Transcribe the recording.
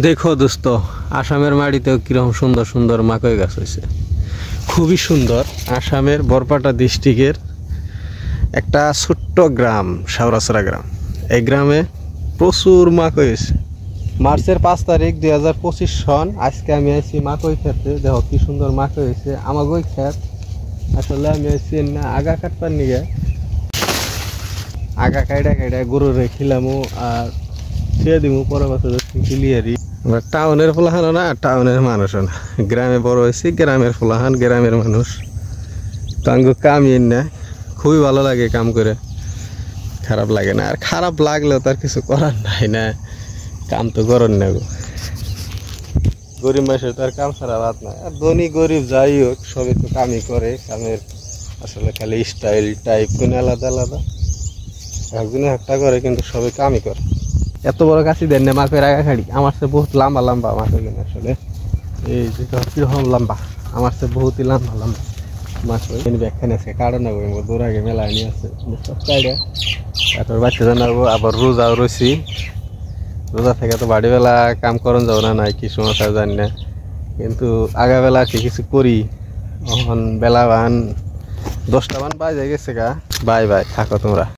দেখো দোস্ত, আসামের মাটিতেও কিরকম সুন্দর সুন্দর মাকই গাছ হয়েছে। খুবই সুন্দর। আসামের বরপাটা ডিস্ট্রিক্টের একটা ছোট্ট গ্রাম শাওরাছড়া গ্রাম। এই গ্রামে প্রচুর মাকই হয়েছে। মার্চের 5 তারিখ 2025 সন। আজকে আমি আইছি মাকই খেতে। দেখো কি সুন্দর মাকই হয়েছে। আমাগই খেত আসলে আমি আইছি না আগা কাটবার নিয়ে, আগা কাইডা কাইডা গরু রেখিলামও আর ছেড়ে দিব পরে বছর ক্লিয়ারই। টাউনের ফোলাহানও না, টাউনের মানুষও না, গ্রামে বড় হয়েছি, গ্রামের ফোলাহান, গ্রামের মানুষ। টাঙ্গু কামিয়ে না, খুবই ভালো লাগে কাম করে, খারাপ লাগে না। আর খারাপ লাগলেও তার কিছু করার নাই না, কাম তো করার না গো। গরিব মানুষের তার কাম ছাড়া রাত নাই। আর ধনী গরিব যাই হোক সবই তো কামই করে। কামের আসলে খালি স্টাইল টাইপ কোনো আলাদা আলাদা, একজনে একটা করে কিন্তু সবাই কামই করে। এত বড় কাছি দেন না মাকের আগা খাড়ি, আমার সে বহুত লম্বা লম্বা মাকে কিনে আসলে। এই যেটা কিরকম লম্বা, আমার সে বহুতই লম্বা লম্বা মাছ ব্যাখ্যা আছে কারণ দৌড়াগে মেলা নিয়ে আছে সব চাইডে। তারপর বাচ্চা জানাবো আবার রোজাও রয়েছি। রোজা থেকে তো বাড়িবেলা কাম করন যাবো না, নাই কি সময় জানি না, কিন্তু আগাবেলা কি কিছু করি। এখন বেলা বান 10টা বান বাজে গেছে গা। বাই বাই, থাকো তোমরা।